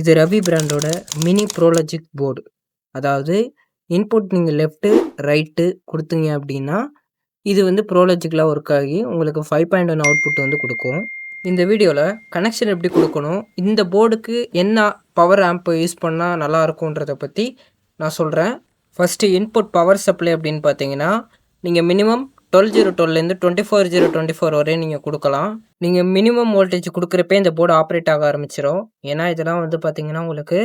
இது ரவி பிராண்டோட mini Pro Logic board. அதாவது இன்புட் நீங்கள் லெஃப்ட்டு ரைட்டு கொடுத்தீங்க அப்படின்னா இது வந்து ப்ரோலாஜிக்கலாக ஒர்க் ஆகி உங்களுக்கு 5.1 அவுட்புட் வந்து கொடுக்கும். இந்த வீடியோவில் கனெக்ஷன் எப்படி கொடுக்கணும், இந்த போர்டுக்கு என்ன பவர் ஆம்ப் யூஸ் பண்ணால் நல்லா இருக்கும்ன்றதை பற்றி நான் சொல்கிறேன். ஃபஸ்ட்டு இன்புட் பவர் சப்ளை அப்படின்னு பார்த்தீங்கன்னா நீங்கள் மினிமம் 12.012லேருந்து 24.024 வரையும் நீங்கள் கொடுக்கலாம். நீங்கள் மினிமம் வோல்டேஜ் கொடுக்குறப்பே இந்த போர்டு ஆப்ரேட் ஆக ஆரம்பிச்சிடும். ஏன்னா இதெல்லாம் வந்து பார்த்தீங்கன்னா உங்களுக்கு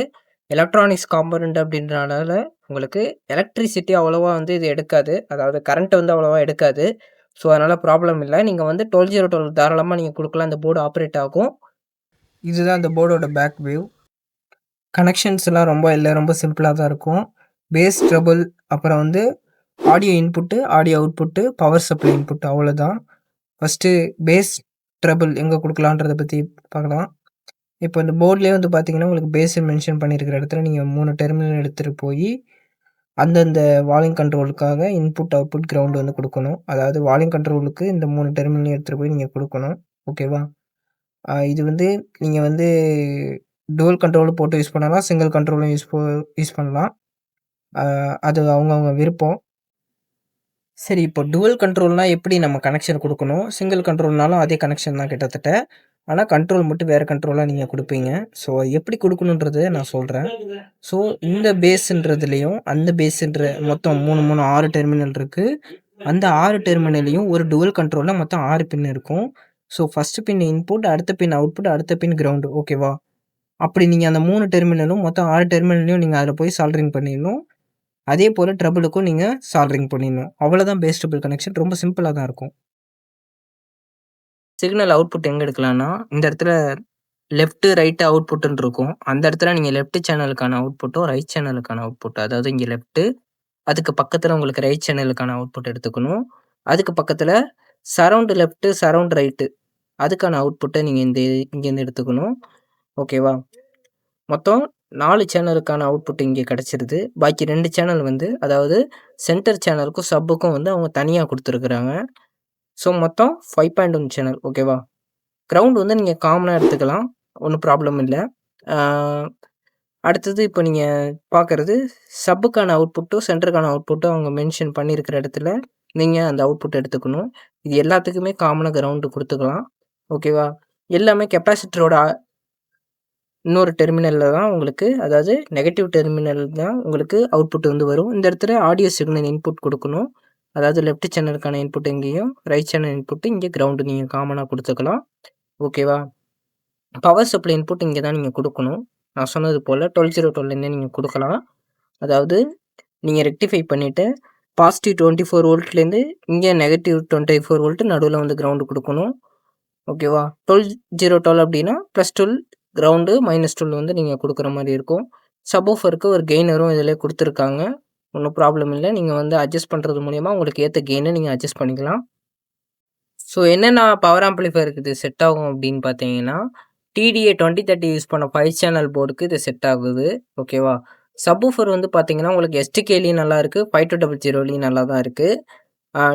எலக்ட்ரானிக்ஸ் காம்பனண்ட் அப்படின்றனால உங்களுக்கு எலக்ட்ரிசிட்டி அவ்வளோவா வந்து இது எடுக்காது, அதாவது கரண்ட் வந்து அவ்வளோவா எடுக்காது. ஸோ அதனால் ப்ராப்ளம் இல்லை. நீங்கள் வந்து 12.012 தாராளமாக நீங்கள் கொடுக்கலாம், இந்த போர்டு ஆப்ரேட் ஆகும். இதுதான் இந்த போர்டோட பேக் வியூ. கனெக்ஷன்ஸ்லாம் ரொம்ப சிம்பிளாக தான் இருக்கும். பேஸ் ட்ரபிள், அப்புறம் வந்து audio input, audio output, power supply input, அவ்வளோதான். ஃபஸ்ட்டு பேஸ் ட்ரபிள் எங்கே கொடுக்கலான்றதை பற்றி பார்க்கலாம். இப்போ இந்த போர்ட்லேயே வந்து பார்த்தீங்கன்னா உங்களுக்கு பேஸ் மென்ஷன் பண்ணியிருக்கிற இடத்துல நீங்கள் 3 டெர்மினல் எடுத்துகிட்டு போய் அந்தந்த வால்யூம் கண்ட்ரோலுக்காக இன்புட் அவுட்புட் கிரவுண்டு வந்து கொடுக்கணும். அதாவது வால்யூம் கண்ட்ரோலுக்கு இந்த 3 டெர்மினலையும் எடுத்துகிட்டு போய் நீங்கள் கொடுக்கணும். ஓகேவா? இது வந்து நீங்கள் வந்து டுவல் கண்ட்ரோலும் போட்டு யூஸ் பண்ணலாம், சிங்கிள் கண்ட்ரோலும் யூஸ் பண்ணலாம். அது அவங்கவுங்க விருப்பம். சரி, இப்போ டுவல் கண்ட்ரோல்னால் எப்படி நம்ம கனெக்ஷன் கொடுக்கணும், சிங்கிள் கண்ட்ரோல்னாலும் அதே கனெக்ஷன் தான் கிட்டத்தட்ட. ஆனால் கண்ட்ரோல் மட்டும் வேறு கண்ட்ரோலாக நீங்கள் கொடுப்பீங்க. ஸோ எப்படி கொடுக்கணுன்றதை நான் சொல்கிறேன். ஸோ இந்த பேஸுன்றதுலேயும் அந்த பேஸுன்ற மொத்தம் 6 டெர்மினல் இருக்குது. அந்த 6 டெர்மினல்லையும் ஒரு டுவல் கண்ட்ரோலில் மொத்தம் 6 பின் இருக்கும். ஸோ ஃபஸ்ட்டு பின் இன்புட், அடுத்த பின் அவுட்புட், அடுத்த பின் கிரவுண்டு. ஓகேவா? அப்படி நீங்கள் அந்த 3 டெர்மினலும் மொத்தம் 6 டெர்மினல்லையும் நீங்கள் அதில் போய் சால்ட்ரிங் பண்ணிடணும். அதே போல் ட்ரபிளுக்கும் நீங்கள் சால்ட்ரிங் பண்ணிடணும். அவ்வளோதான் பேஸ் ட்ரபிள் கனெக்ஷன். ரொம்ப சிம்பிளாக தான் இருக்கும். சிக்னல் அவுட்புட் எங்கே எடுக்கலாம்னா இந்த இடத்துல லெஃப்ட்டு ரைட்டு அவுட்புட்டுன்னு இருக்கும். அந்த இடத்துல நீங்கள் லெஃப்ட் சேனலுக்கான அவுட்புட்டும் ரைட் சேனலுக்கான அவுட்புட், அதாவது இங்கே லெஃப்ட்டு, அதுக்கு பக்கத்தில் உங்களுக்கு ரைட் சேனலுக்கான அவுட்புட் எடுத்துக்கணும். அதுக்கு பக்கத்தில் சரவுண்டு லெஃப்ட்டு சரவுண்ட் ரைட்டு அதுக்கான அவுட்புட்டை நீங்கள் இங்கேருந்து எடுத்துக்கணும். ஓகேவா? மொத்தம் 4 சேனலுக்கான அவுட்புட் இங்கே கிடச்சிருது. பாக்கி 2 சேனல் வந்து அதாவது சென்டர் சேனலுக்கும் சப்புக்கும் வந்து அவங்க தனியாக கொடுத்துருக்குறாங்க. ஸோ மொத்தம் 5.1 சேனல். ஓகேவா? கிரவுண்ட் வந்து நீங்கள் காமனாக எடுத்துக்கலாம், ஒன்றும் ப்ராப்ளம் இல்லை. அடுத்தது இப்போ நீங்கள் பார்க்குறது சப்புக்கான அவுட்புட்டும் சென்டருக்கான அவுட்புட்டும் அவங்க மென்ஷன் பண்ணியிருக்கிற இடத்துல நீங்கள் அந்த அவுட்புட் எடுத்துக்கணும். இது எல்லாத்துக்குமே காமனாக கிரவுண்டு கொடுத்துக்கலாம். ஓகேவா? எல்லாமே கெப்பாசிட்டரோட இன்னொரு டெர்மினலில் தான் உங்களுக்கு, அதாவது நெகட்டிவ் டெர்மினல் தான் உங்களுக்கு அவுட்புட் வந்து வரும். இந்த இடத்துல ஆடியோ சிக்னல் இன்புட் கொடுக்கணும். அதாவது லெஃப்ட் சேனலுக்கான இன்புட் எங்கேயும், ரைட் சேனல் இன்புட்டு இங்கே கிரவுண்டு நீங்கள் காமனாக கொடுத்துக்கலாம். ஓகேவா? பவர் சப்ளை இன்புட் இங்கே தான் நீங்கள் கொடுக்கணும். நான் சொன்னது போல் 12.012லேருந்தே நீங்கள் கொடுக்கலாம். அதாவது நீங்கள் ரெக்டிஃபை பண்ணிவிட்டு பாசிட்டிவ் 24 வோல்ட்லேருந்து இங்கே நெகட்டிவ் 24 வோல்ட்டு நடுவில் வந்து கிரவுண்டு கொடுக்கணும். ஓகேவா? 12.012 அப்படின்னா +12 கிரவுண்டு, -12 வந்து நீங்கள் கொடுக்குற மாதிரி இருக்கும். சப்வூஃபருக்கு ஒரு கெய்னரும் இதிலே கொடுத்துருக்காங்க. ஒன்றும் ப்ராப்ளம் இல்லை. நீங்கள் வந்து அட்ஜஸ்ட் பண்ணுறது மூலிமா உங்களுக்கு ஏற்ற கெயினை நீங்கள் அட்ஜஸ்ட் பண்ணிக்கலாம். ஸோ என்னென்ன பவர் ஆம்ப்ளிஃபையருக்கு இது செட் ஆகும் அப்படின்னு பார்த்தீங்கன்னா TDA 2030 யூஸ் பண்ண 5 சேனல் போர்டுக்கு இது செட் ஆகுது. ஓகேவா? சப்வூஃபர் வந்து பார்த்தீங்கன்னா உங்களுக்கு STKலையும் நல்லா இருக்குது, 5200லையும் நல்லா தான் இருக்குது.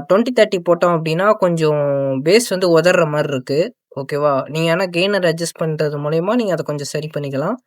2030 போட்டோம் அப்படின்னா கொஞ்சம் பேஸ் வந்து உதற மாதிரி இருக்குது. ஓகேவா? நீங்கள் ஆனால் கெய்னர் அட்ஜஸ்ட் பண்ணுறது மூலயமா நீங்கள் அதை கொஞ்சம் சரி பண்ணிக்கலாம்.